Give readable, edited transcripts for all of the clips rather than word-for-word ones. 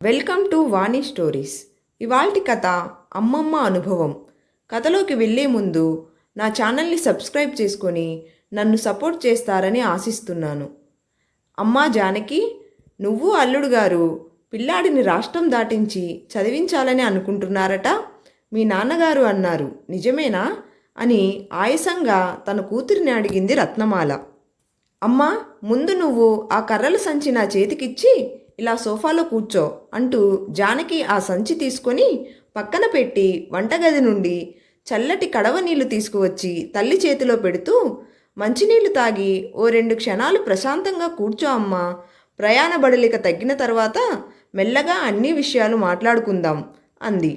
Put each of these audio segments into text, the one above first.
Welcome to Vani stories. ఇవాల్టి కథ అమ్మమ్మ అనుభవం. కథలోకి వెళ్ళే ముందు నా ఛానల్ని సబ్స్క్రైబ్ చేసుకొని నన్ను సపోర్ట్ చేస్తారని ఆశిస్తున్నాను. అమ్మా జానకి, నువ్వు అల్లుడు గారు పిల్లాడిని రాష్ట్రం దాటించి చదివించాలని అనుకుంటున్నారట. మీ నాన్నగారు అన్నారు, నిజమేనా అని ఆయాసంగా తన కూతురిని అడిగింది రత్నమాల. అమ్మా, ముందు నువ్వు ఆ కర్రల సంచి నా చేతికిచ్చి ఇలా సోఫాలో కూర్చో అంటూ జానకి ఆ సంచి తీసుకొని పక్కన పెట్టి వంటగది నుండి చల్లటి కడవ నీళ్లు తీసుకువచ్చి తల్లి చేతిలో పెడుతూ, మంచినీళ్లు తాగి ఓ 2 క్షణాలు ప్రశాంతంగా కూర్చో అమ్మా, ప్రయాణ బడలిక తగ్గిన తర్వాత మెల్లగా అన్ని విషయాలు మాట్లాడుకుందాం అంది.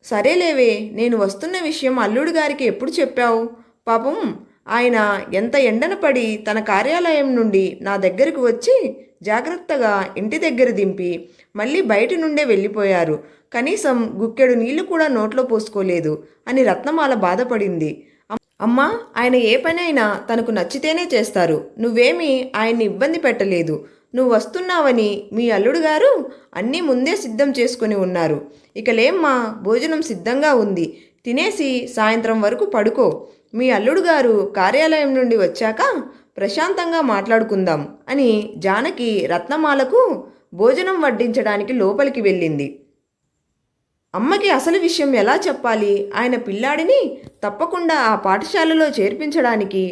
సరేలేవే, నేను వస్తున్న విషయం అల్లుడు గారికి ఎప్పుడు చెప్పావు? పాపం ఆయన ఎంత ఎండన పడి తన కార్యాలయం నుండి నా దగ్గరకు వచ్చి జాగ్రత్తగా ఇంటి దగ్గర దింపి మళ్ళీ బయటి నుండే వెళ్ళిపోయారు. కనీసం గుక్కెడు నీళ్లు కూడా నోట్లో పోసుకోలేదు అని రత్నమాల బాధపడింది. అమ్మా, ఆయన ఏ పనైనా తనకు నచ్చితేనే చేస్తారు. నువ్వేమీ ఆయన్ని ఇబ్బంది పెట్టలేదు. నువ్వు వస్తున్నావని మీ అల్లుడు గారు అన్నీ ముందే సిద్ధం చేసుకుని ఉన్నారు. ఇక లేమ్మా, భోజనం సిద్ధంగా ఉంది. తినేసి సాయంత్రం వరకు పడుకో. మీ అల్లుడు గారు కార్యాలయం నుండి వచ్చాక ప్రశాంతంగా మాట్లాడుకుందాం అని జానకి రత్నమాలకు భోజనం వడ్డించడానికి లోపలికి వెళ్ళింది. అమ్మకి అసలు విషయం ఎలా చెప్పాలి? ఆయన పిల్లాడిని తప్పకుండా ఆ పాఠశాలలో చేర్పించడానికి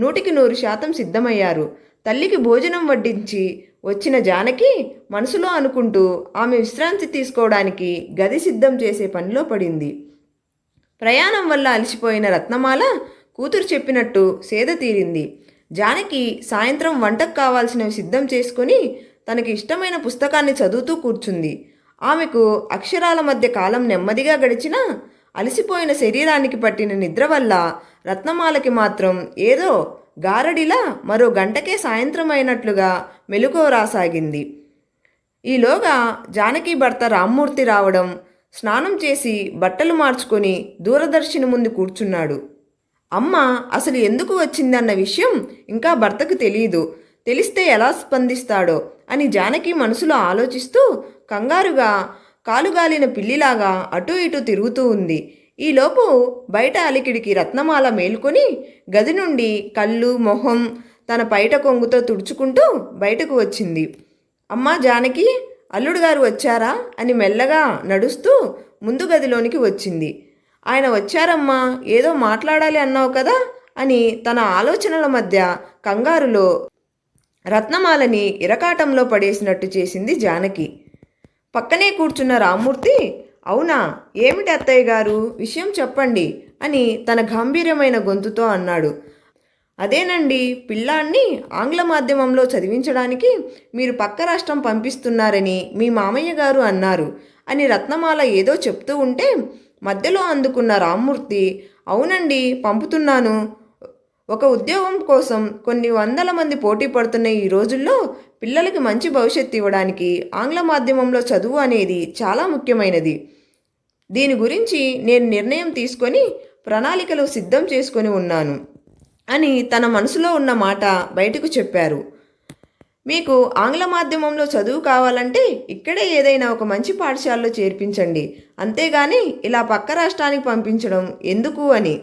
100% సిద్ధమయ్యారు. తల్లికి భోజనం వడ్డించి వచ్చిన జానకి మనసులో అనుకుంటూ ఆమె విశ్రాంతి తీసుకోవడానికి గది సిద్ధం చేసే పనిలో పడింది. ప్రయాణం వల్ల అలసిపోయిన రత్నమాల కూతురు చెప్పినట్టు సేద తీరింది. జానకి సాయంత్రం వంటకు కావాల్సినవి సిద్ధం చేసుకొని తనకి ఇష్టమైన పుస్తకాన్ని చదువుతూ కూర్చుంది. ఆమెకు అక్షరాల మధ్య కాలం నెమ్మదిగా గడిచినా అలసిపోయిన శరీరానికి పట్టిన నిద్ర వల్ల రత్నమాలకి మాత్రం ఏదో గారడిలా మరో గంటకే సాయంత్రం అయినట్లుగా మెలకువ రాసాగింది. ఈలోగా జానకి భర్త రామ్మూర్తి రావడం, స్నానం చేసి బట్టలు మార్చుకొని దూరదర్శిని ముందు కూర్చున్నాడు. అమ్మ అసలు ఎందుకు వచ్చిందన్న విషయం ఇంకా భర్తకు తెలియదు. తెలిస్తే ఎలా స్పందిస్తాడో అని జానకి మనసులో ఆలోచిస్తూ కంగారుగా కాలుగాలిన పిల్లిలాగా అటూ ఇటూ తిరుగుతూ ఉంది. ఈలోపు బయట అలికిడికి రత్నమాల మేల్కొని గది నుండి కళ్ళు మొహం తన పైట కొంగుతో తుడుచుకుంటూ బయటకు వచ్చింది. అమ్మా జానకి, అల్లుడు గారు వచ్చారా అని మెల్లగా నడుస్తూ ముందు గదిలోనికి వచ్చింది. ఆయన వచ్చారమ్మా, ఏదో మాట్లాడాలి అన్నావు కదా అని తన ఆలోచనల మధ్య కంగారులో రత్నమాలని ఇరకాటంలో పడేసినట్టు చేసింది జానకి. పక్కనే కూర్చున్న రామ్మూర్తి, అవునా, ఏమిటి అత్తయ్య గారు, విషయం చెప్పండి అని తన గంభీరమైన గొంతుతో అన్నాడు. అదేనండి, పిల్లాన్ని ఆంగ్ల మాధ్యమంలో చదివించడానికి మీరు పక్క రాష్ట్రం పంపిస్తున్నారని మీ మామయ్య గారు అన్నారు అని రత్నమాల ఏదో చెప్తూ ఉంటే మధ్యలో అందుకున్న రామ్మూర్తి, అవునండి పంపుతున్నాను. ఒక ఉద్యోగం కోసం కొన్ని వందల మంది పోటీ పడుతున్న ఈ రోజుల్లో పిల్లలకి మంచి భవిష్యత్తు ఇవ్వడానికి ఆంగ్ల మాధ్యమంలో చదువు అనేది చాలా ముఖ్యమైనది. దీని గురించి నేను నిర్ణయం తీసుకొని ప్రణాళికలు సిద్ధం చేసుకొని ఉన్నాను అని తన మనసులో ఉన్న మాట బయటకు చెప్పారు. మీకు ఆంగ్ల మాధ్యమంలో చదువు కావాలంటే ఇక్కడే ఏదైనా ఒక మంచి పాఠశాలలో చేర్పించండి, అంతేగాని ఇలా పక్క రాష్ట్రానికి పంపించడం ఎందుకు అని.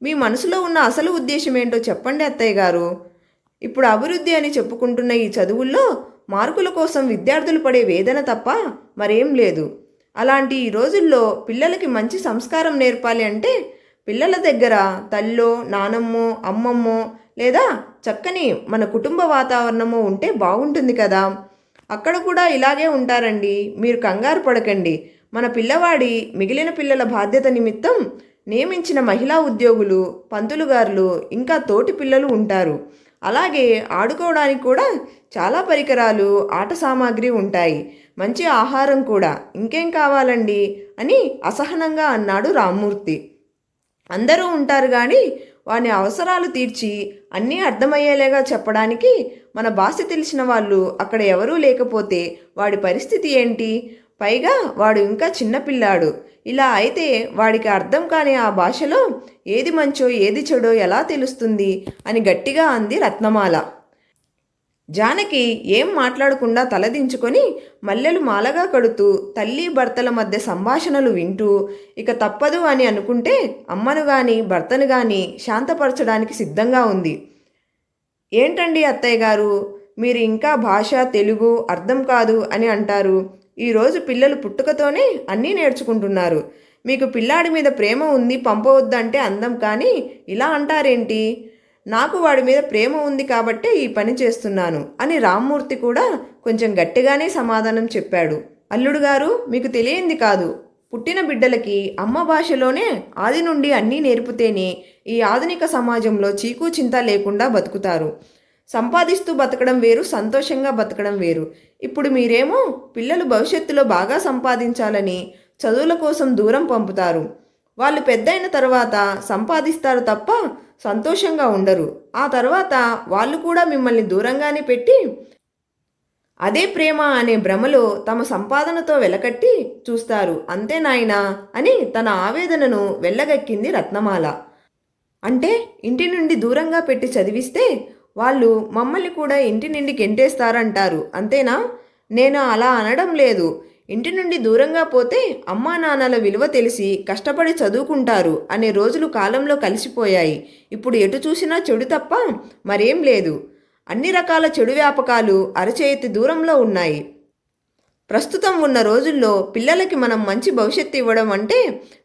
మీ మనసులో ఉన్న అసలు ఉద్దేశం ఏంటో చెప్పండి అత్తయ్య గారు. ఇప్పుడు అభివృద్ధి అని చెప్పుకుంటున్న ఈ చదువుల్లో మార్కుల కోసం విద్యార్థులు పడే వేదన తప్ప మరేం లేదు. అలాంటి ఈ రోజుల్లో పిల్లలకి మంచి సంస్కారం నేర్పాలి అంటే పిల్లల దగ్గర తల్లో నానమ్మో అమ్మమ్మో లేదా చక్కని మన కుటుంబ వాతావరణమో ఉంటే బాగుంటుంది కదా. అక్కడ కూడా ఇలాగే ఉంటారండి, మీరు కంగారు పడకండి. మన పిల్లవాడి మిగిలిన పిల్లల బాధ్యత నిమిత్తం నియమించిన మహిళా ఉద్యోగులు, పంతులుగారులు ఇంకా తోటి పిల్లలు ఉంటారు. అలాగే ఆడుకోవడానికి కూడా చాలా పరికరాలు, ఆట సామాగ్రి ఉంటాయి, మంచి ఆహారం కూడా. ఇంకేం కావాలండి అని అసహనంగా అన్నాడు రామ్మూర్తి. అందరూ ఉంటారు కానీ వాని అవసరాలు తీర్చి అన్నీ అర్థమయ్యేలాగా చెప్పడానికి మన భాష తెలిసిన వాళ్ళు అక్కడ ఎవరూ లేకపోతే వాడి పరిస్థితి ఏంటి? పైగా వాడు ఇంకా చిన్నపిల్లాడు. ఇలా అయితే వాడికి అర్థం కాని ఆ భాషలో ఏది మంచో ఏది చెడో ఎలా తెలుస్తుంది అని గట్టిగా అంది రత్నమాల. జానకి ఏం మాట్లాడకుండా తలదించుకొని మల్లెలు మాలగా కడుతూ తల్లి భర్తల మధ్య సంభాషణలు వింటూ ఇక తప్పదు అని అనుకుంటే అమ్మను గాని భర్తను గాని శాంతపరచడానికి సిద్ధంగా ఉంది. ఏంటండి అత్తయ్య గారు, మీరు ఇంకా భాష తెలుగు అర్థం కాదు అని అంటారు. ఈరోజు పిల్లలు పుట్టుకతోనే అన్నీ నేర్చుకుంటున్నారు. మీకు పిల్లాడి మీద ప్రేమ ఉంది పంపవద్దంటే అందం, కానీ ఇలా అంటారేంటి? నాకు వాడి మీద ప్రేమ ఉంది కాబట్టే ఈ పని చేస్తున్నాను అని రామ్మూర్తి కూడా కొంచెం గట్టిగానే సమాధానం చెప్పాడు. అల్లుడు గారు, మీకు తెలియంది కాదు. పుట్టిన బిడ్డలకి అమ్మ భాషలోనే ఆది నుండి అన్నీ నేర్పితేనే ఈ ఆధునిక సమాజంలో చీకు చింత లేకుండా బతుకుతారు. సంపాదిస్తూ బతకడం వేరు, సంతోషంగా బతకడం వేరు. ఇప్పుడు మీరేమో పిల్లలు భవిష్యత్తులో బాగా సంపాదించాలని చదువుల కోసం దూరం పంపుతారు. వాళ్ళు పెద్దయిన తర్వాత సంపాదిస్తారు తప్ప సంతోషంగా ఉండరు. ఆ తర్వాత వాళ్ళు కూడా మిమ్మల్ని దూరంగానే పెట్టి అదే ప్రేమ అనే భ్రమలో తమ సంపాదనతో వెలకట్టి చూస్తారు. అంతే నాయనా అని తన ఆవేదనను వెళ్ళగక్కింది రత్నమాల. అంటే ఇంటి నుండి దూరంగా పెట్టి చదివిస్తే వాళ్ళు మమ్మల్ని కూడా ఇంటి నుండి గెంటేస్తారంటారు, అంతేనా? నేను అలా అనడం లేదు. ఇంటి నుండి దూరంగా పోతే అమ్మా నాన్నల విలువ తెలిసి కష్టపడి చదువుకుంటారు అనే రోజులు కాలంలో కలిసిపోయాయి. ఇప్పుడు ఎటు చూసినా చెడు తప్ప మరేం లేదు. అన్ని రకాల చెడు వ్యాపకాలు అరచేతి దూరంలో ఉన్నాయి. ప్రస్తుతం ఉన్న రోజుల్లో పిల్లలకి మనం మంచి భవిష్యత్తు ఇవ్వడం అంటే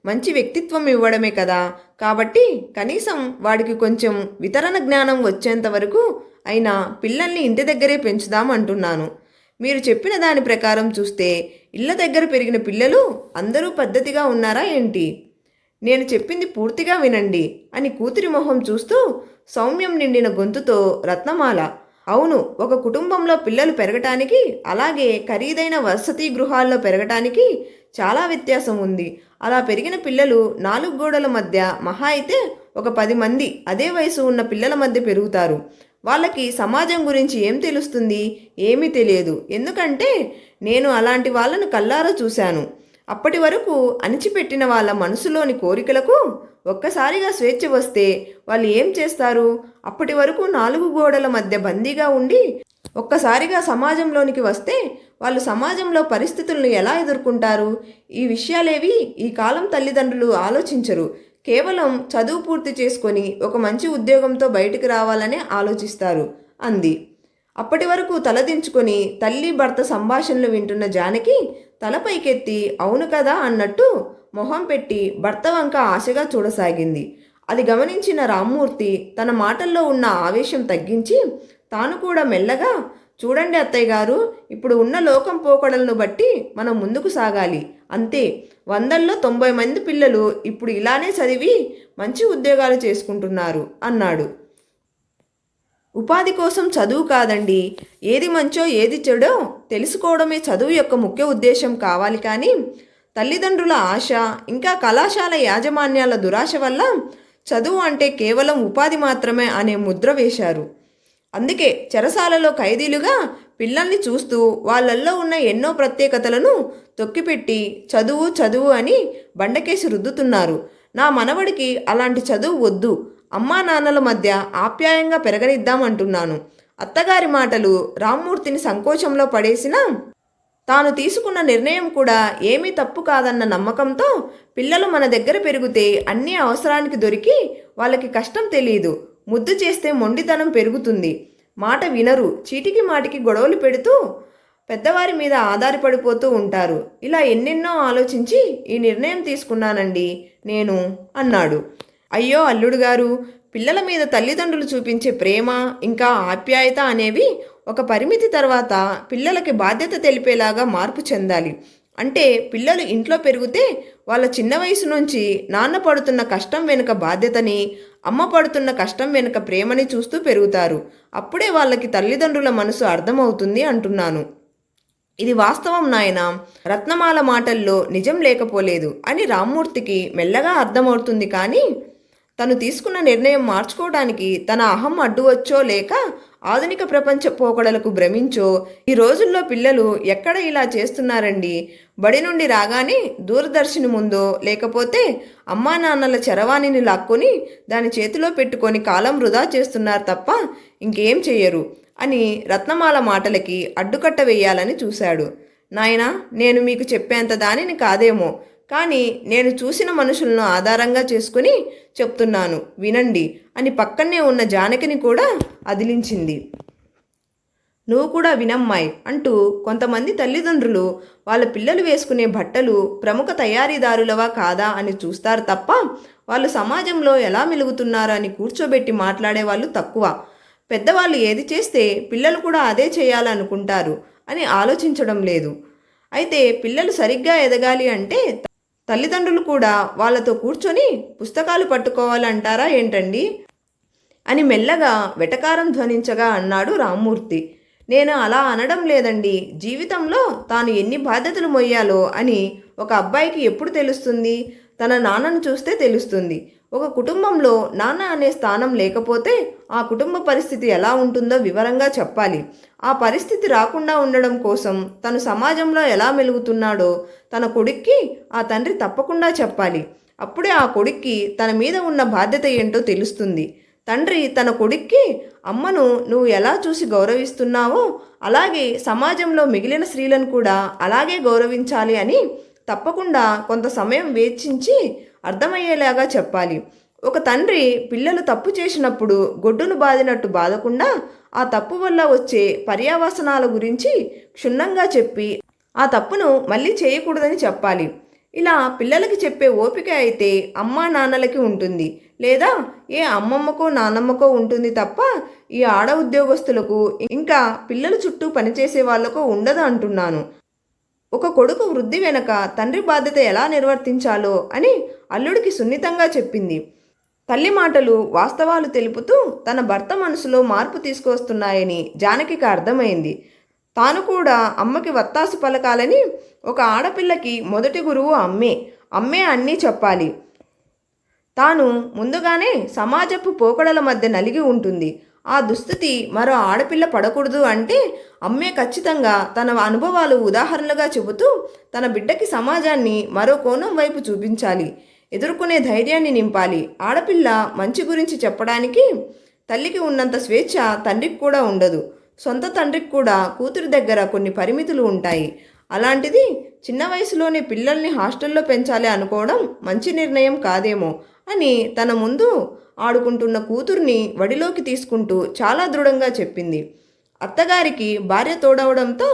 మంచి వ్యక్తిత్వం ఇవ్వడమే కదా. కాబట్టి కనీసం వాడికి కొంచెం వితరణ జ్ఞానం వచ్చేంత వరకు అయినా పిల్లల్ని ఇంటి దగ్గరే పెంచుదాం అంటున్నాను. మీరు చెప్పిన దాని ప్రకారం చూస్తే ఇళ్ళ దగ్గర పెరిగిన పిల్లలు అందరూ పద్ధతిగా ఉన్నారా ఏంటి? నేను చెప్పింది పూర్తిగా వినండి అని కూతురి మొహం చూస్తూ సౌమ్యం నిండిన గొంతుతో రత్నమాల. అవును, ఒక కుటుంబంలో పిల్లలు పెరగటానికి అలాగే ఖరీదైన వసతి గృహాల్లో పెరగటానికి చాలా వ్యత్యాసం ఉంది. అలా పెరిగిన పిల్లలు 4 గోడల మధ్య మహా అయితే ఒక 10 మంది అదే వయసు ఉన్న పిల్లల మధ్య పెరుగుతారు. వాళ్ళకి సమాజం గురించి ఏం తెలుస్తుంది? ఏమీ తెలియదు. ఎందుకంటే నేను అలాంటి వాళ్ళను కల్లారా చూశాను. అప్పటి వరకు అణిచిపెట్టిన వాళ్ళ మనసులోని కోరికలకు ఒక్కసారిగా స్వేచ్ఛ వస్తే వాళ్ళు ఏం చేస్తారు? అప్పటి వరకు 4 గోడల మధ్య బందీగా ఉండి ఒక్కసారిగా సమాజంలోనికి వస్తే వాళ్ళు సమాజంలో పరిస్థితులను ఎలా ఎదుర్కొంటారు? ఈ విషయాలేవి ఈ కాలం తల్లిదండ్రులు ఆలోచించరు. కేవలం చదువు పూర్తి చేసుకొని ఒక మంచి ఉద్యోగంతో బయటికి రావాలనే ఆలోచిస్తారు అంది. అప్పటి వరకు తలదించుకొని తల్లి భర్త సంభాషణలు వింటున్న జానకి తల పైకెత్తి అవును కదా అన్నట్టు మొహం పెట్టి భర్త వంక ఆశగా చూడసాగింది. అది గమనించిన రామ్మూర్తి తన మాటల్లో ఉన్న ఆవేశం తగ్గించి తాను కూడా మెల్లగా చూడండి అత్తయ్య గారు, ఇప్పుడు ఉన్న లోకం పోకడలను బట్టి మనం ముందుకు సాగాలి అంతే. 100లో 90 మంది పిల్లలు ఇప్పుడు ఇలానే చదివి మంచి ఉద్యోగాలు చేసుకుంటున్నారు అన్నాడు. ఉపాధి కోసం చదువు కాదండి, ఏది మంచో ఏది చెడో తెలుసుకోవడమే చదువు యొక్క ముఖ్య ఉద్దేశం కావాలి. కానీ తల్లిదండ్రుల ఆశ ఇంకా కళాశాల యాజమాన్యాల దురాశ వల్ల చదువు అంటే కేవలం ఉపాధి మాత్రమే అనే ముద్ర వేశారు. అందుకే చెరసాలలో ఖైదీలుగా పిల్లల్ని చూస్తూ వాళ్ళల్లో ఉన్న ఎన్నో ప్రత్యేకతలను తొక్కిపెట్టి చదువు చదువు అని బండకేసి రుద్దుతున్నారు. నా మనవడికి అలాంటి చదువు వద్దు, అమ్మా నాన్నల మధ్య ఆప్యాయంగా పెరగనిద్దామంటున్నాను. అత్తగారి మాటలు రామ్మూర్తిని సంకోచంలో పడేసినా తాను తీసుకున్న నిర్ణయం కూడా ఏమీ తప్పు కాదన్న నమ్మకంతో పిల్లలు మన దగ్గర పెరిగితే అన్నీ అవసరానికి దొరికి వాళ్ళకి కష్టం తెలియదు, ముద్దు చేస్తే మొండితనం పెరుగుతుంది, మాట వినరు, చీటికి మాటికి గొడవలు పెడుతూ పెద్దవారి మీద ఆధారపడిపోతూ ఉంటారు. ఇలా ఎన్నెన్నో ఆలోచించి ఈ నిర్ణయం తీసుకున్నానండి నేను అన్నాడు. అయ్యో అల్లుడు గారు, పిల్లల మీద తల్లిదండ్రులు చూపించే ప్రేమ ఇంకా ఆప్యాయత అనేవి ఒక పరిమితి తర్వాత పిల్లలకి బాధ్యత తెలిపేలాగా మార్పు చెందాలి. అంటే పిల్లలు ఇంట్లో పెరిగితే వాళ్ళ చిన్న వయసు నుంచి నాన్న పడుతున్న కష్టం వెనుక బాధ్యతని, అమ్మ పడుతున్న కష్టం వెనుక ప్రేమని చూస్తూ పెరుగుతారు. అప్పుడే వాళ్ళకి తల్లిదండ్రుల మనసు అర్థమవుతుంది అంటున్నాను. ఇది వాస్తవం నాయనా, రత్నమాల మాటల్లో నిజం లేకపోలేదు అని రామ్మూర్తికి మెల్లగా అర్థమవుతుంది. కానీ తను తీసుకున్న నిర్ణయం మార్చుకోవడానికి తన అహం అడ్డువచ్చో లేక ఆధునిక ప్రపంచ పోకడలకు భ్రమించో ఈ రోజుల్లో పిల్లలు ఎక్కడ ఇలా చేస్తున్నారండి? బడి నుండి రాగానే దూరదర్శిని ముందో లేకపోతే అమ్మా నాన్నల చరవాణిని లాక్కొని దాని చేతిలో పెట్టుకొని కాలం వృధా చేస్తున్నారు తప్ప ఇంకేం చెయ్యరు. అని రత్నమాల మాటలకి అడ్డుకట్ట వేయాలని చూశాడు. నాయనా, నేను మీకు చెప్పేంత దానిని కాదేమో, కానీ నేను చూసిన మనుషులను ఆధారంగా చేసుకుని చెప్తున్నాను, వినండి అని పక్కనే ఉన్న జానకిని కూడా అదిలించింది. నువ్వు కూడా వినమ్మాయి అంటూ కొంతమంది తల్లిదండ్రులు వాళ్ళ పిల్లలు వేసుకునే బట్టలు ప్రముఖ తయారీదారులవా కాదా అని చూస్తారు తప్ప వాళ్ళు సమాజంలో ఎలా మెలుగుతున్నారో అని కూర్చోబెట్టి మాట్లాడే వాళ్ళు తక్కువ. పెద్దవాళ్ళు ఏది చేస్తే పిల్లలు కూడా అదే చేయాలనుకుంటారు అని ఆలోచించడం లేదు. అయితే పిల్లలు సరిగ్గా ఎదగాలి అంటే తల్లిదండ్రులు కూడా వాళ్ళతో కూర్చొని పుస్తకాలు పట్టుకోవాలంటారా ఏంటండి అని మెల్లగా వెటకారం ధ్వనించగా అన్నాడు రామ్మూర్తి. నేను అలా అనడం లేదండి. జీవితంలో తాను ఎన్ని బాధ్యతలు మొయ్యాలో అని ఒక అబ్బాయికి ఎప్పుడు తెలుస్తుంది? తన నాన్నను చూస్తే తెలుస్తుంది. ఒక కుటుంబంలో నాన్న అనే స్థానం లేకపోతే ఆ కుటుంబ పరిస్థితి ఎలా ఉంటుందో వివరంగా చెప్పాలి. ఆ పరిస్థితి రాకుండా ఉండడం కోసం తను సమాజంలో ఎలా మెలుగుతున్నాడో తన కొడుక్కి ఆ తండ్రి తప్పకుండా చెప్పాలి. అప్పుడే ఆ కొడుక్కి తన మీద ఉన్న బాధ్యత ఏంటో తెలుస్తుంది. తండ్రి తన కొడుక్కి అమ్మను నువ్వు ఎలా చూసి గౌరవిస్తున్నావో అలాగే సమాజంలో మిగిలిన స్త్రీలను కూడా అలాగే గౌరవించాలి అని తప్పకుండా కొంత సమయం వేచించి అర్థమయ్యేలాగా చెప్పాలి. ఒక తండ్రి పిల్లలు తప్పు చేసినప్పుడు గొడ్డును బాదినట్టు బాదకుండా ఆ తప్పు వల్ల వచ్చే పర్యావసనాల గురించి క్షుణ్ణంగా చెప్పి ఆ తప్పును మళ్ళీ చేయకూడదని చెప్పాలి. ఇలా పిల్లలకి చెప్పే ఓపిక అయితే అమ్మా నాన్నలకి ఉంటుంది, లేదా ఏ అమ్మమ్మకో నాన్నమ్మకో ఉంటుంది తప్ప ఈ ఆడ ఉద్యోగస్తులకు ఇంకా పిల్లల చుట్టూ పనిచేసే వాళ్లకో ఉండదు అంటున్నాను. ఒక కొడుకు వృద్ధి వెనక తండ్రి బాధ్యత ఎలా నిర్వర్తించాలో అని అల్లుడికి సున్నితంగా చెప్పింది. తల్లి మాటలు వాస్తవాలు తెలుపుతూ తన భర్త మనసులో మార్పు తీసుకొస్తున్నాయని జానకికి అర్థమైంది. తాను కూడా అమ్మకి వత్తాసు పలకాలని. ఒక ఆడపిల్లకి మొదటి గురువు అమ్మే అన్నీ చెప్పాలి. తాను ముందుగానే సమాజపు పోకడల మధ్య నలిగి ఉంటుంది. ఆ దుస్థితి మరో ఆడపిల్ల పడకూడదు అంటే అమ్మే ఖచ్చితంగా తన అనుభవాలు ఉదాహరణలుగా చెబుతూ తన బిడ్డకి సమాజాన్ని మరో కోణం వైపు చూపించాలి. ఎదుర్కొనే ధైర్యాన్ని నింపాలి. ఆడపిల్ల మంచి గురించి చెప్పడానికి తల్లికి ఉన్నంత స్వేచ్ఛ తండ్రికి కూడా ఉండదు. సొంత తండ్రికి కూడా కూతురి దగ్గర కొన్ని పరిమితులు ఉంటాయి. అలాంటిది చిన్న వయసులోనే పిల్లల్ని హాస్టల్లో పెంచాలి అనుకోవడం మంచి నిర్ణయం కాదేమో అని తన ముందు ఆడుకుంటున్న కూతుర్ని వడిలోకి తీసుకుంటూ చాలా దృఢంగా చెప్పింది. అత్తగారికి భార్య తోడవడంతో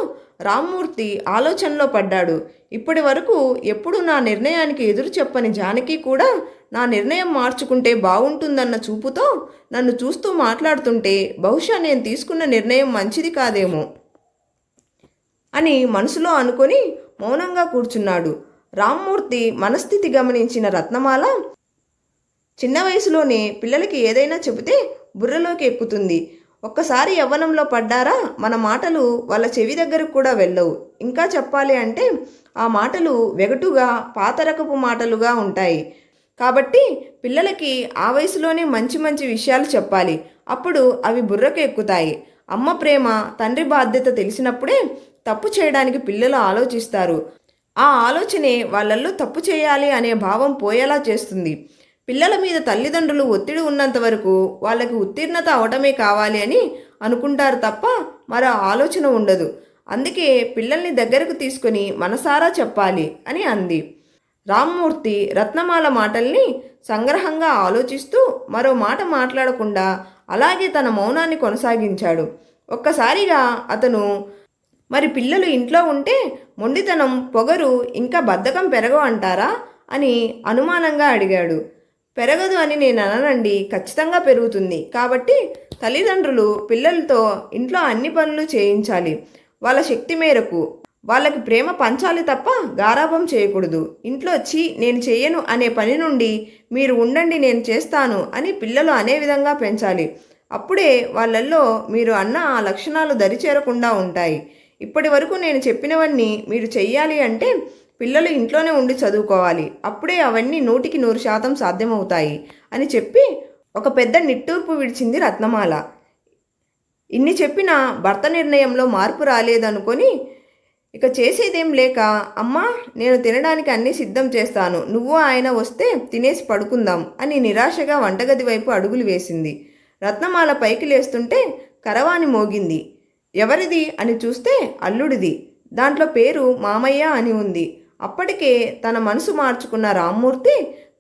రామ్మూర్తి ఆలోచనలో పడ్డాడు. ఇప్పటి వరకు ఎప్పుడు నా నిర్ణయానికి ఎదురు చెప్పని జానకి కూడా నా నిర్ణయం మార్చుకుంటే బాగుంటుందన్న చూపుతో నన్ను చూస్తూ మాట్లాడుతుంటే బహుశా నేను తీసుకున్న నిర్ణయం మంచిది కాదేమో అని మనసులో అనుకొని మౌనంగా కూర్చున్నాడు. రామ్మూర్తి మనస్థితి గమనించిన రత్నమాల, చిన్న వయసులోనే పిల్లలకి ఏదైనా చెబితే బుర్రలోకి ఎక్కుతుంది. ఒక్కసారి యవ్వనంలో పడ్డారా మన మాటలు వాళ్ళ చెవి దగ్గరకు కూడా వెళ్ళవు. ఇంకా చెప్పాలి అంటే ఆ మాటలు వెగటుగా పాతరకపు మాటలుగా ఉంటాయి. కాబట్టి పిల్లలకి ఆ వయసులోనే మంచి మంచి విషయాలు చెప్పాలి. అప్పుడు అవి బుర్రకు ఎక్కుతాయి. అమ్మ ప్రేమ, తండ్రి బాధ్యత తెలిసినప్పుడే తప్పు చేయడానికి పిల్లలు ఆలోచిస్తారు. ఆ ఆలోచనే వాళ్ళల్లో తప్పు చేయాలి అనే భావం పోయేలా చేస్తుంది. పిల్లల మీద తల్లిదండ్రులు ఒత్తిడి ఉన్నంత వరకు వాళ్ళకి ఉత్తీర్ణత అవటమే కావాలి అని అనుకుంటారు తప్ప మరో ఆలోచన ఉండదు. అందుకే పిల్లల్ని దగ్గరకు తీసుకొని మనసారా చెప్పాలి అని అంది. రామ్మూర్తి రత్నమాల మాటల్ని సంగ్రహంగా ఆలోచిస్తూ మరో మాట మాట్లాడకుండా అలాగే తన మౌనాన్ని కొనసాగించాడు. ఒక్కసారిగా అతను, మరి పిల్లలు ఇంట్లో ఉంటే మొండితనం, పొగరు ఇంకా బద్ధకం పెరగవు అంటారా అని అనుమానంగా అడిగాడు. పెరగదు అని నేను అననండి, ఖచ్చితంగా పెరుగుతుంది. కాబట్టి తల్లిదండ్రులు పిల్లలతో ఇంట్లో అన్ని పనులు చేయించాలి. వాళ్ళ శక్తి మేరకు వాళ్ళకి ప్రేమ పంచాలి తప్ప గారాబం చేయకూడదు. ఇంట్లో వచ్చి నేను చేయను అనే పని నుండి మీరు ఉండండి నేను చేస్తాను అని పిల్లలు అనే విధంగా పెంచాలి. అప్పుడే వాళ్ళల్లో మీరు అన్న ఆ లక్షణాలు దరిచేరకుండా ఉంటాయి. ఇప్పటి వరకు నేను చెప్పినవన్నీ మీరు చెయ్యాలి అంటే పిల్లలు ఇంట్లోనే ఉండి చదువుకోవాలి. అప్పుడే అవన్నీ 100% సాధ్యమవుతాయి అని చెప్పి ఒక పెద్ద నిట్టూర్పు విడిచింది రత్నమాల. ఇన్ని చెప్పినా భర్త నిర్ణయంలో మార్పు రాలేదనుకొని ఇక చేసేదేం లేక, అమ్మా నేను తినడానికి అన్నీ సిద్ధం చేస్తాను, నువ్వు ఆయన వస్తే తినేసి పడుకుందాం అని నిరాశగా వంటగది వైపు అడుగులు వేసింది. రత్నమాల పైకి లేస్తుంటే కరవాని మోగింది. ఎవరిది అని చూస్తే అల్లుడిది. దాంట్లో పేరు మామయ్య అని ఉంది. అప్పటికే తన మనసు మార్చుకున్న రామ్మూర్తి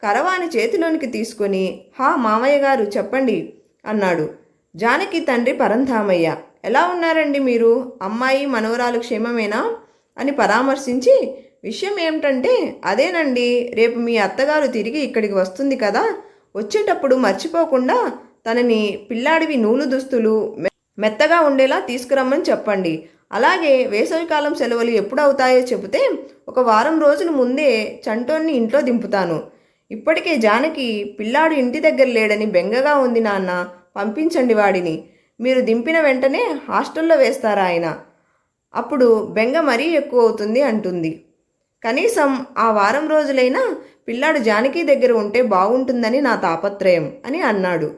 కరవాని చేతిలోనికి తీసుకొని, హా మామయ్య గారు చెప్పండి అన్నాడు. జానకి తండ్రి పరంధామయ్య. ఎలా ఉన్నారండి మీరు? అమ్మాయి మనవరాలు క్షేమమేనా అని పరామర్శించి, విషయం ఏమిటంటే అదేనండి, రేపు మీ అత్తగారు తిరిగి ఇక్కడికి వస్తుంది కదా, వచ్చేటప్పుడు మర్చిపోకుండా తనని పిల్లాడివి నూలు దుస్తులు మెత్తగా ఉండేలా తీసుకురమ్మని చెప్పండి. అలాగే వేసవికాలం సెలవులు ఎప్పుడు అవుతాయో చెబితే ఒక వారం రోజుల ముందే చంటోన్ని ఇంట్లో దింపుతాను. ఇప్పటికే జానకి పిల్లాడు ఇంటి దగ్గర లేడని బెంగగా ఉంది నాన్న, పంపించండి వాడిని. మీరు దింపిన వెంటనే హాస్టల్లో వేస్తారా ఆయన? అప్పుడు బెంగ మరీ ఎక్కువ అవుతుంది అంటుంది. కనీసం ఆ వారం రోజులైనా పిల్లాడు జానకి దగ్గర ఉంటే బాగుంటుందని నా తాపత్రయం అని అన్నాడు.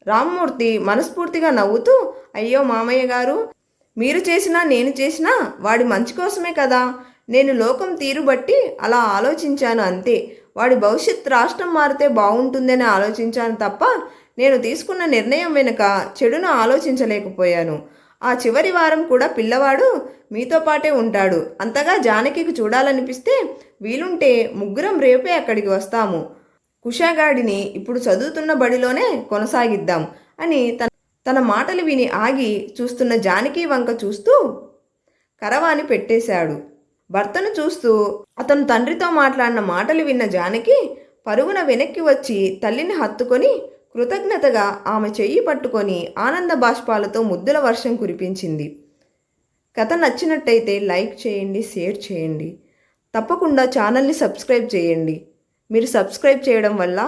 రామ్మూర్తి మనస్ఫూర్తిగా నవ్వుతూ, అయ్యో మామయ్య గారు, మీరు చేసినా నేను చేసినా వాడి మంచి కోసమే కదా. నేను లోకం తీరు బట్టి అలా ఆలోచించాను అంతే. వాడి భవిష్యత్ రాష్ట్రం మారితే బాగుంటుందని ఆలోచించాను తప్ప నేను తీసుకున్న నిర్ణయం వెనుక చెడును ఆలోచించలేకపోయాను. ఆ చివరి వారం కూడా పిల్లవాడు మీతో పాటే ఉంటాడు. అంతగా జానకికి చూడాలనిపిస్తే వీలుంటే ముగ్గురం రేపే అక్కడికి వస్తాము. కుషాగాడిని ఇప్పుడు చదువుతున్న బడిలోనే కొనసాగిద్దాం అని తన మాటలు విని ఆగి చూస్తున్న జానకి వంక చూస్తూ కరవాని పెట్టేశాడు. భర్తను చూస్తూ అతను తండ్రితో మాట్లాడిన మాటలు విన్న జానకి పరుగున వెనక్కి వచ్చి తల్లిని హత్తుకొని కృతజ్ఞతగా ఆమె చెయ్యి పట్టుకొని ఆనంద బాష్పాలతో ముద్దుల వర్షం కురిపించింది. కథ నచ్చినట్టయితే లైక్ చేయండి, షేర్ చేయండి. తప్పకుండా ఛానల్ని సబ్స్క్రైబ్ చేయండి. మీరు సబ్స్క్రైబ్ చేయడం వల్ల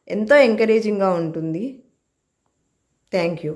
ఎంతో ఎంకరేజింగ్గా ఉంటుంది. Thank you.